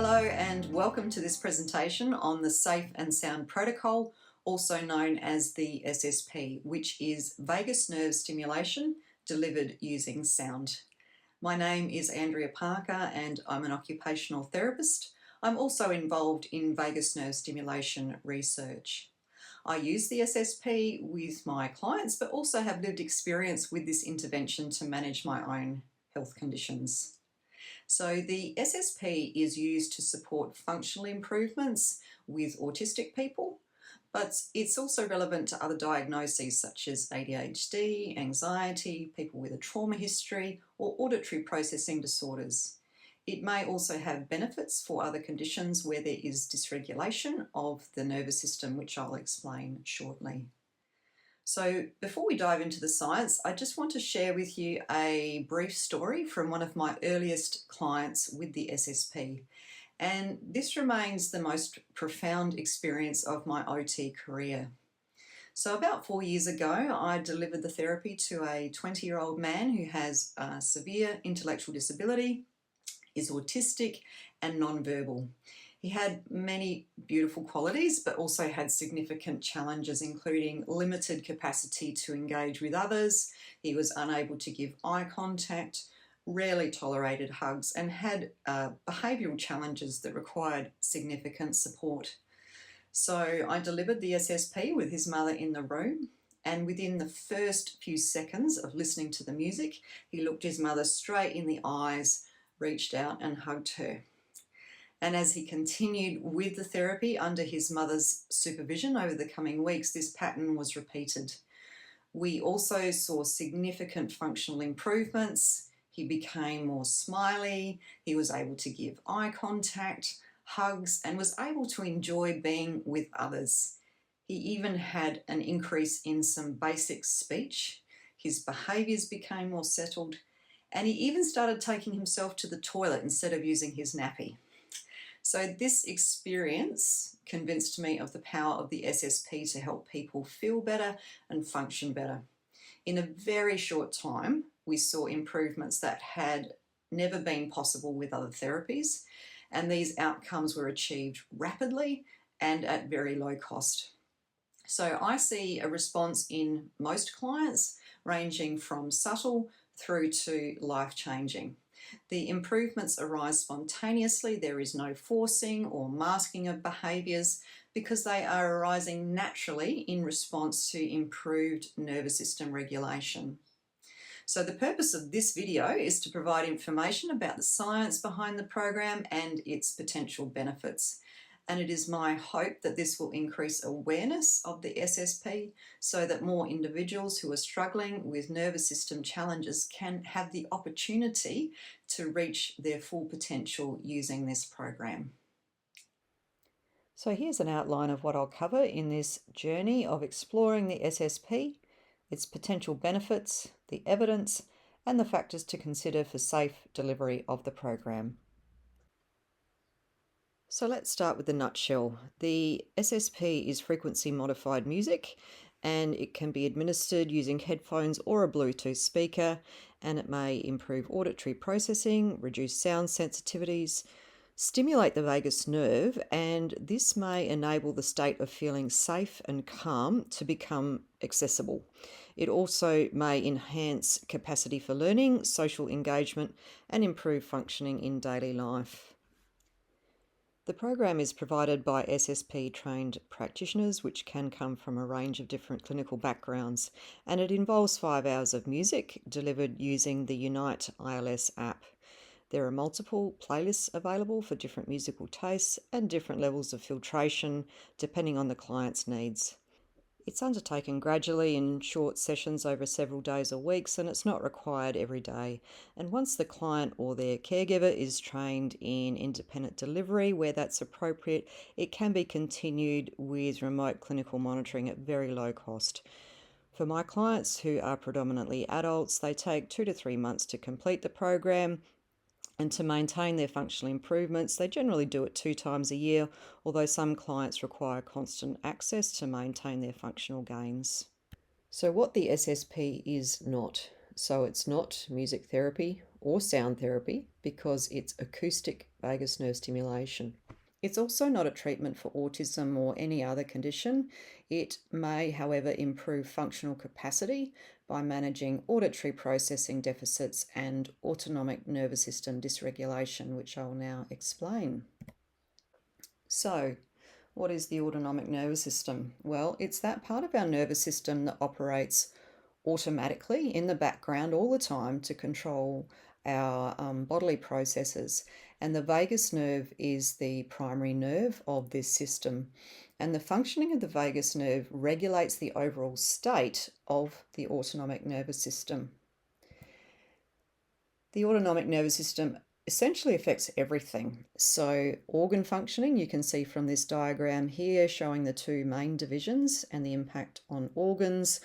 Hello and welcome to this presentation on the Safe and Sound Protocol, also known as the SSP, which is vagus nerve stimulation delivered using sound. My name is Andrea Parker and I'm an occupational therapist. I'm also involved in vagus nerve stimulation research. I use the SSP with my clients, but also have lived experience with this intervention to manage my own health conditions. So the SSP is used to support functional improvements with autistic people, but it's also relevant to other diagnoses such as ADHD, anxiety, people with a trauma history, or auditory processing disorders. It may also have benefits for other conditions where there is dysregulation of the nervous system, which I'll explain shortly. So before we dive into the science, I just want to share with you a brief story from one of my earliest clients with the SSP. And this remains the most profound experience of my OT career. So about 4 years ago, I delivered the therapy to a 20-year-old man who has a severe intellectual disability, is autistic and nonverbal. He had many beautiful qualities, but also had significant challenges, including limited capacity to engage with others. He was unable to give eye contact, rarely tolerated hugs, and had behavioural challenges that required significant support. So I delivered the SSP with his mother in the room, and within the first few seconds of listening to the music, he looked his mother straight in the eyes, reached out and hugged her. And as he continued with the therapy under his mother's supervision over the coming weeks, this pattern was repeated. We also saw significant functional improvements. He became more smiley, he was able to give eye contact, hugs, and was able to enjoy being with others. He even had an increase in some basic speech. His behaviours became more settled, and he even started taking himself to the toilet instead of using his nappy. So this experience convinced me of the power of the SSP to help people feel better and function better. In a very short time, we saw improvements that had never been possible with other therapies, and these outcomes were achieved rapidly and at very low cost. So I see a response in most clients ranging from subtle through to life-changing. The improvements arise spontaneously. There is no forcing or masking of behaviours because they are arising naturally in response to improved nervous system regulation. So the purpose of this video is to provide information about the science behind the program and its potential benefits. And it is my hope that this will increase awareness of the SSP so that more individuals who are struggling with nervous system challenges can have the opportunity to reach their full potential using this program. So here's an outline of what I'll cover in this journey of exploring the SSP, its potential benefits, the evidence, and the factors to consider for safe delivery of the program. So let's start with the nutshell. The SSP is frequency modified music, and it can be administered using headphones or a Bluetooth speaker, and it may improve auditory processing, reduce sound sensitivities, stimulate the vagus nerve, and this may enable the state of feeling safe and calm to become accessible. It also may enhance capacity for learning, social engagement, and improve functioning in daily life. The program is provided by SSP trained practitioners, which can come from a range of different clinical backgrounds, and it involves 5 hours of music delivered using the Unite ILS app. There are multiple playlists available for different musical tastes and different levels of filtration depending on the client's needs. It's undertaken gradually in short sessions over several days or weeks, and it's not required every day. And once the client or their caregiver is trained in independent delivery where that's appropriate, it can be continued with remote clinical monitoring at very low cost. For my clients who are predominantly adults, they take 2 to 3 months to complete the program. And to maintain their functional improvements, they generally do it 2 times a year, although some clients require constant access to maintain their functional gains. So what the SSP is not. So it's not music therapy or sound therapy because it's acoustic vagus nerve stimulation. It's also not a treatment for autism or any other condition. It may, however, improve functional capacity by managing auditory processing deficits and autonomic nervous system dysregulation, which I'll now explain. So, what is the autonomic nervous system? Well, it's that part of our nervous system that operates automatically in the background all the time to control our bodily processes. And the vagus nerve is the primary nerve of this system. And the functioning of the vagus nerve regulates the overall state of the autonomic nervous system. The autonomic nervous system essentially affects everything. So organ functioning, you can see from this diagram here showing the two main divisions and the impact on organs,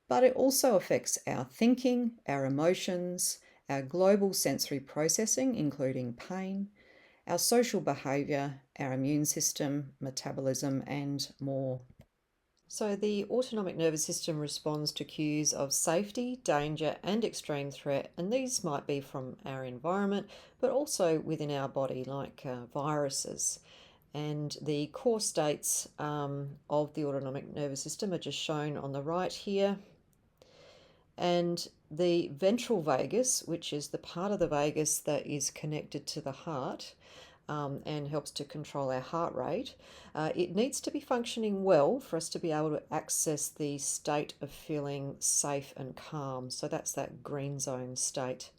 but it also affects our thinking, our emotions, our global sensory processing, including pain, our social behaviour, our immune system, metabolism, and more. So the autonomic nervous system responds to cues of safety, danger, and extreme threat, and these might be from our environment, but also within our body, like viruses. And the core states of the autonomic nervous system are just shown on the right here. And the ventral vagus, which is the part of the vagus that is connected to the heart and helps to control our heart rate, it needs to be functioning well for us to be able to access the state of feeling safe and calm. So that's that green zone state.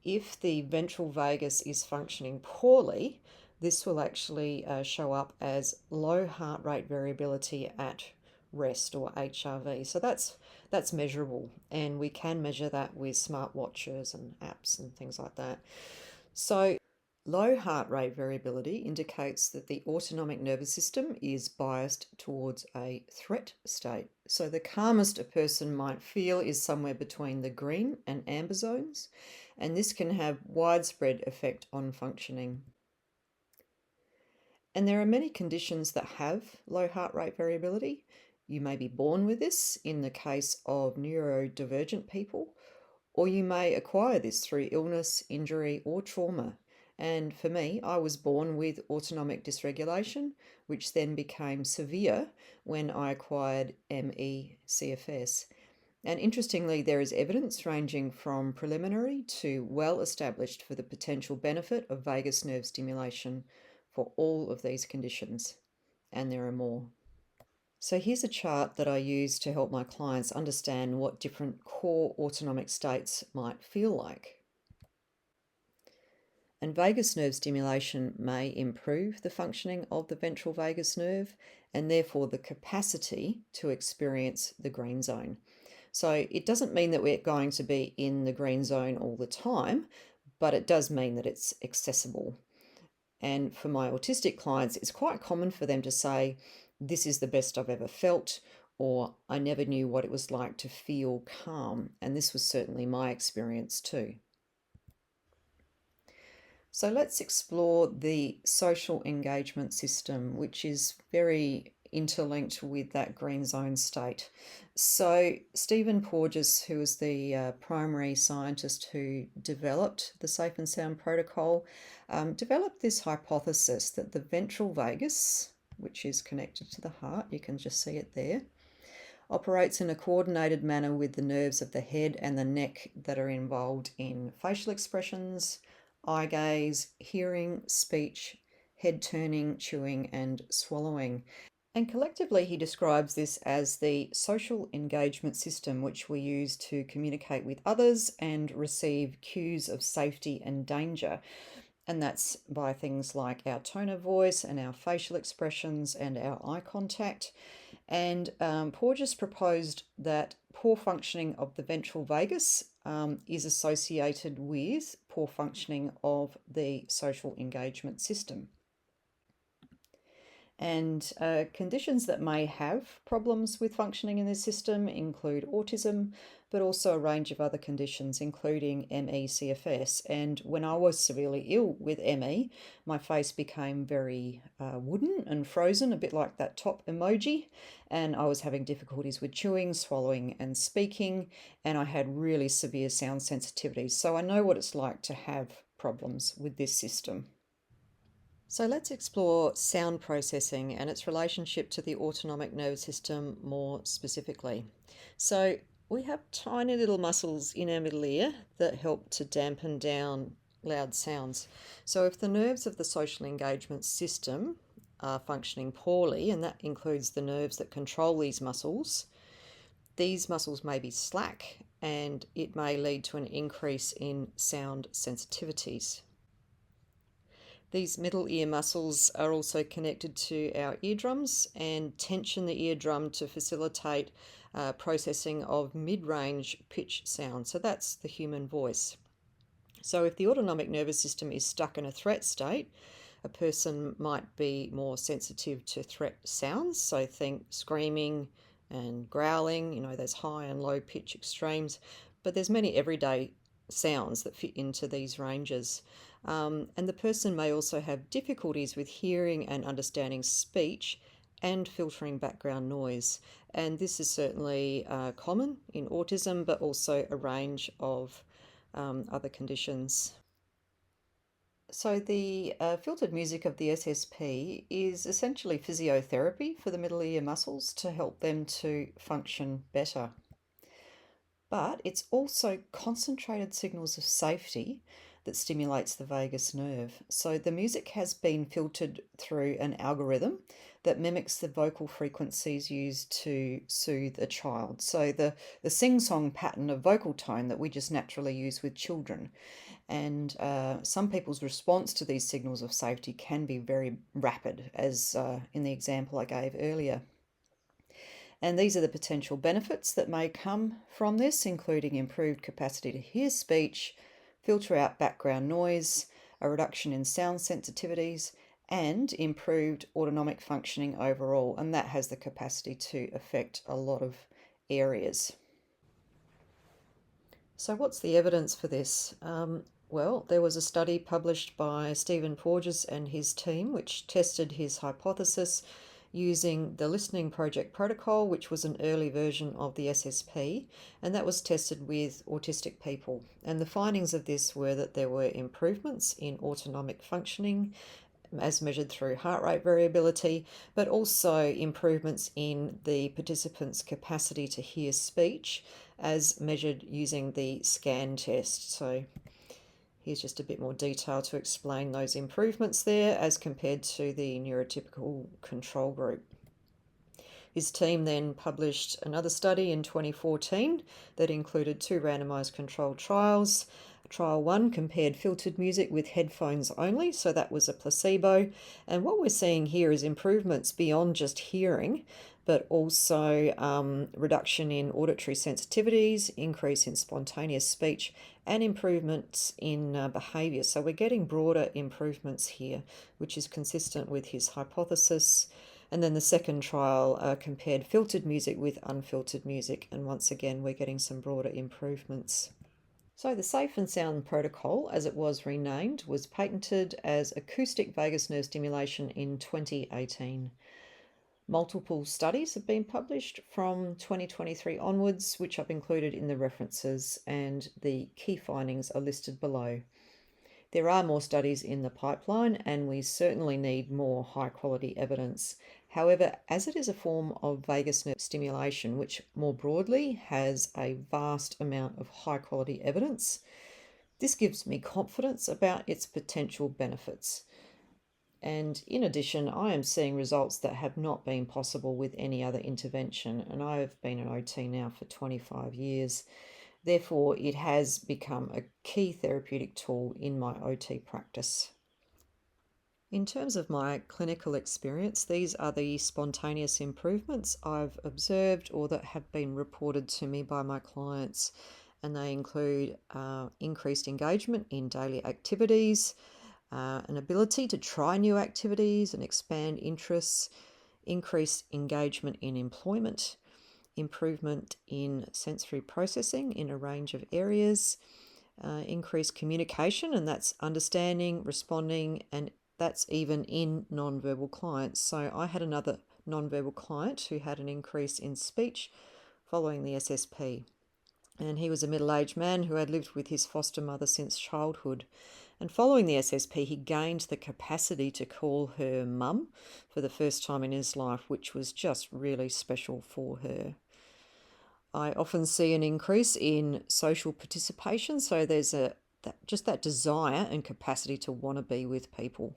If the ventral vagus is functioning poorly, this will actually show up as low heart rate variability at rest, or HRV. So that's measurable, and we can measure that with smartwatches and apps and things like that. So low heart rate variability indicates that the autonomic nervous system is biased towards a threat state. So the calmest a person might feel is somewhere between the green and amber zones, and this can have widespread effect on functioning. And there are many conditions that have low heart rate variability. You may be born with this in the case of neurodivergent people, or you may acquire this through illness, injury, or trauma. And for me, I was born with autonomic dysregulation, which then became severe when I acquired ME/CFS. And interestingly, there is evidence ranging from preliminary to well established for the potential benefit of vagus nerve stimulation for all of these conditions. And there are more. So here's a chart that I use to help my clients understand what different core autonomic states might feel like. And vagus nerve stimulation may improve the functioning of the ventral vagus nerve and therefore the capacity to experience the green zone. So it doesn't mean that we're going to be in the green zone all the time, but it does mean that it's accessible. And for my autistic clients, it's quite common for them to say, "This is the best I've ever felt," or "I never knew what it was like to feel calm." And this was certainly my experience too. So let's explore the social engagement system, which is very interlinked with that green zone state. So Stephen Porges, who was the primary scientist who developed the Safe and Sound protocol, developed this hypothesis that the ventral vagus, which is connected to the heart, you can just see it there, operates in a coordinated manner with the nerves of the head and the neck that are involved in facial expressions, eye gaze, hearing, speech, head turning, chewing, and swallowing. And collectively, he describes this as the social engagement system, which we use to communicate with others and receive cues of safety and danger. And that's by things like our tone of voice and our facial expressions and our eye contact. And Porges proposed that poor functioning of the ventral vagus is associated with poor functioning of the social engagement system. And conditions that may have problems with functioning in this system include autism, but also a range of other conditions, including ME/CFS. And when I was severely ill with ME, my face became very wooden and frozen, a bit like that top emoji. And I was having difficulties with chewing, swallowing, and speaking. And I had really severe sound sensitivities. So I know what it's like to have problems with this system. So let's explore sound processing and its relationship to the autonomic nervous system more specifically. So we have tiny little muscles in our middle ear that help to dampen down loud sounds. So if the nerves of the social engagement system are functioning poorly, and that includes the nerves that control these muscles may be slack, and it may lead to an increase in sound sensitivities. These middle ear muscles are also connected to our eardrums and tension the eardrum to facilitate processing of mid-range pitch sound. So that's the human voice. So if the autonomic nervous system is stuck in a threat state, a person might be more sensitive to threat sounds. So think screaming and growling, those high and low pitch extremes. But there's many everyday sounds that fit into these ranges. And the person may also have difficulties with hearing and understanding speech and filtering background noise. And this is certainly common in autism, but also a range of other conditions. So the filtered music of the SSP is essentially physiotherapy for the middle ear muscles to help them to function better. But it's also concentrated signals of safety that stimulates the vagus nerve. So the music has been filtered through an algorithm that mimics the vocal frequencies used to soothe a child. So the sing-song pattern of vocal tone that we just naturally use with children. And some people's response to these signals of safety can be very rapid, as in the example I gave earlier. And these are the potential benefits that may come from this, including improved capacity to hear speech, filter out background noise, a reduction in sound sensitivities, and improved autonomic functioning overall. And that has the capacity to affect a lot of areas. So what's the evidence for this? Well, there was a study published by Stephen Porges and his team, which tested his hypothesis using the Listening Project protocol, which was an early version of the SSP, and that was tested with autistic people. And the findings of this were that there were improvements in autonomic functioning as measured through heart rate variability, but also improvements in the participants' capacity to hear speech as measured using the SCAN test. So here's just a bit more detail to explain those improvements there as compared to the neurotypical control group. His team then published another study in 2014 that included 2 randomized controlled trials. Trial 1 compared filtered music with headphones only, so that was a placebo. And what we're seeing here is improvements beyond just hearing, but also reduction in auditory sensitivities, increase in spontaneous speech, and improvements in behaviour. So we're getting broader improvements here, which is consistent with his hypothesis. And then the second trial compared filtered music with unfiltered music, and once again we're getting some broader improvements. So the Safe and Sound protocol, as it was renamed, was patented as Acoustic Vagus Nerve Stimulation in 2018. Multiple studies have been published from 2023 onwards, which I've included in the references, and the key findings are listed below. There are more studies in the pipeline, and we certainly need more high-quality evidence. However, as it is a form of vagus nerve stimulation, which more broadly has a vast amount of high-quality evidence, this gives me confidence about its potential benefits. And in addition, I am seeing results that have not been possible with any other intervention, and I have been an OT now for 25 years. Therefore, it has become a key therapeutic tool in my OT practice. In terms of my clinical experience, these are the spontaneous improvements I've observed or that have been reported to me by my clients, and they include increased engagement in daily activities, an ability to try new activities and expand interests, increased engagement in employment, improvement in sensory processing in a range of areas, increased communication, and that's understanding, responding, and that's even in non-verbal clients. So I had another non-verbal client who had an increase in speech following the SSP. And he was a middle-aged man who had lived with his foster mother since childhood. And following the SSP, he gained the capacity to call her mum for the first time in his life, which was just really special for her. I often see an increase in social participation, so there's just that desire and capacity to want to be with people.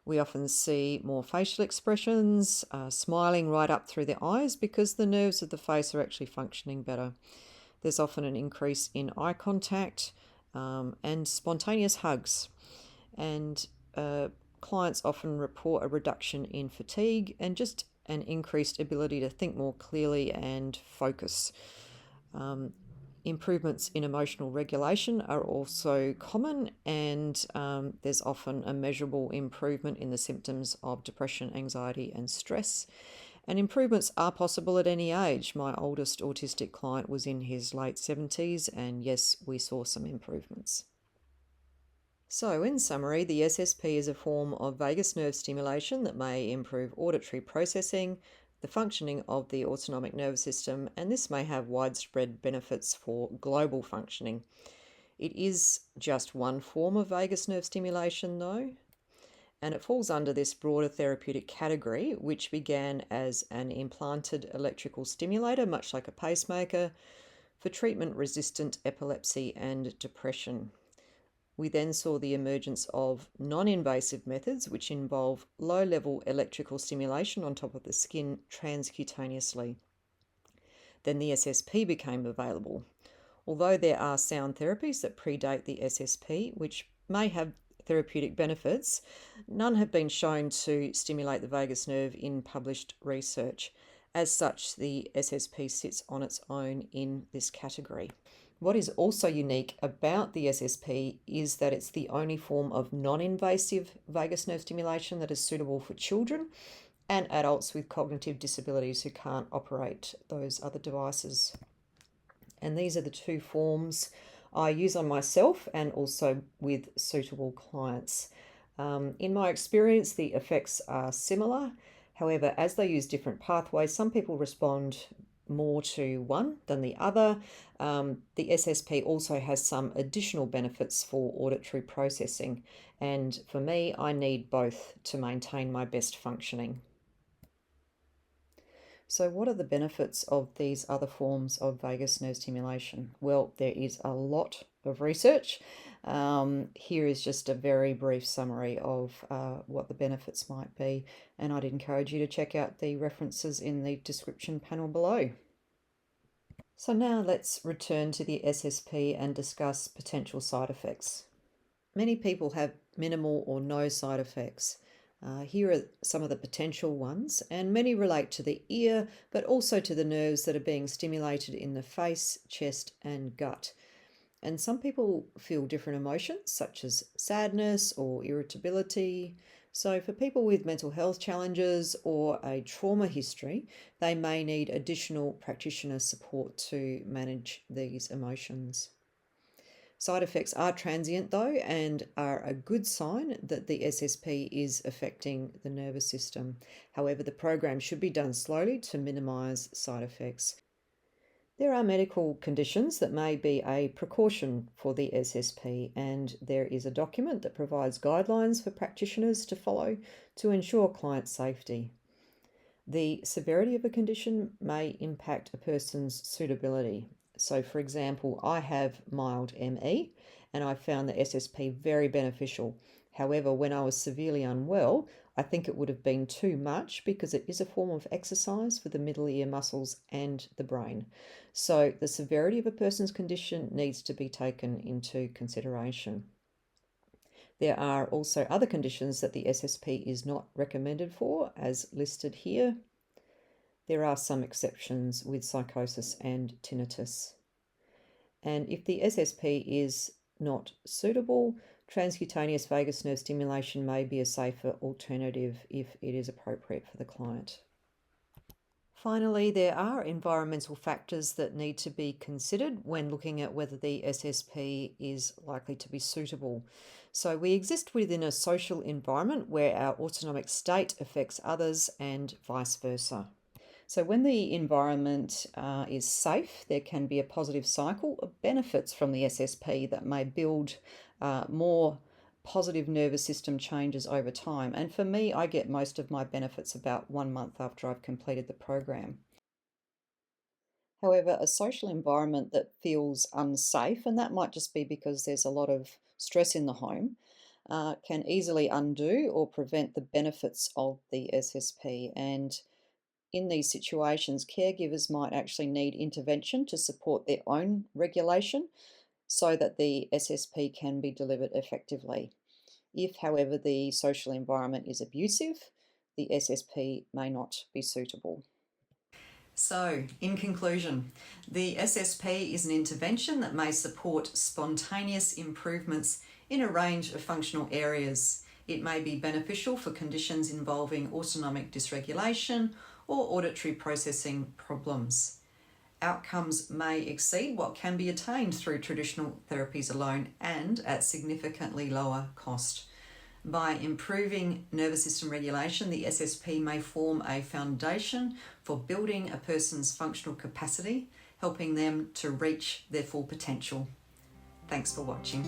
We often see more facial expressions, smiling right up through the eyes because the nerves of the face are actually functioning better. There's often an increase in eye contact and spontaneous hugs. And clients often report a reduction in fatigue and just an increased ability to think more clearly and focus. Improvements in emotional regulation are also common, and there's often a measurable improvement in the symptoms of depression, anxiety, and stress. And improvements are possible at any age. My oldest autistic client was in his late 70s, and yes, we saw some improvements. So, in summary, the SSP is a form of vagus nerve stimulation that may improve auditory processing, the functioning of the autonomic nervous system, and this may have widespread benefits for global functioning. It is just one form of vagus nerve stimulation, though, and it falls under this broader therapeutic category, which began as an implanted electrical stimulator, much like a pacemaker, for treatment-resistant epilepsy and depression. We then saw the emergence of non-invasive methods, which involve low-level electrical stimulation on top of the skin transcutaneously. Then the SSP became available. Although there are sound therapies that predate the SSP, which may have therapeutic benefits, none have been shown to stimulate the vagus nerve in published research. As such, the SSP sits on its own in this category. What is also unique about the SSP is that it's the only form of non-invasive vagus nerve stimulation that is suitable for children and adults with cognitive disabilities who can't operate those other devices. And these are the two forms I use on myself and also with suitable clients. In my experience, the effects are similar. However, as they use different pathways, some people respond more to one than the other. The SSP also has some additional benefits for auditory processing, and for me, I need both to maintain my best functioning. So what are the benefits of these other forms of vagus nerve stimulation? Well, there is a lot of research. Here is just a very brief summary of what the benefits might be, and I'd encourage you to check out the references in the description panel below. So now let's return to the SSP and discuss potential side effects. Many people have minimal or no side effects. Here are some of the potential ones, and many relate to the ear, but also to the nerves that are being stimulated in the face, chest, and gut. And some people feel different emotions, such as sadness or irritability. So for people with mental health challenges or a trauma history, they may need additional practitioner support to manage these emotions. Side effects are transient though, and are a good sign that the SSP is affecting the nervous system. However, the program should be done slowly to minimise side effects. There are medical conditions that may be a precaution for the SSP, and there is a document that provides guidelines for practitioners to follow to ensure client safety. The severity of a condition may impact a person's suitability. So, for example, I have mild ME and I found the SSP very beneficial. However, when I was severely unwell, I think it would have been too much because it is a form of exercise for the middle ear muscles and the brain. So the severity of a person's condition needs to be taken into consideration. There are also other conditions that the SSP is not recommended for, as listed here. There are some exceptions with psychosis and tinnitus. And if the SSP is not suitable, transcutaneous vagus nerve stimulation may be a safer alternative if it is appropriate for the client. Finally, there are environmental factors that need to be considered when looking at whether the SSP is likely to be suitable. So we exist within a social environment where our autonomic state affects others and vice versa. So when the environment is safe, there can be a positive cycle of benefits from the SSP that may build more positive nervous system changes over time. And for me, I get most of my benefits about 1 month after I've completed the program. However, a social environment that feels unsafe, and that might just be because there's a lot of stress in the home, can easily undo or prevent the benefits of the SSP. And in these situations, caregivers might actually need intervention to support their own regulation so that the SSP can be delivered effectively. If, however, the social environment is abusive, the SSP may not be suitable. So, in conclusion, the SSP is an intervention that may support spontaneous improvements in a range of functional areas. It may be beneficial for conditions involving autonomic dysregulation or auditory processing problems. Outcomes may exceed what can be attained through traditional therapies alone and at significantly lower cost. By improving nervous system regulation, the SSP may form a foundation for building a person's functional capacity, helping them to reach their full potential. Thanks for watching.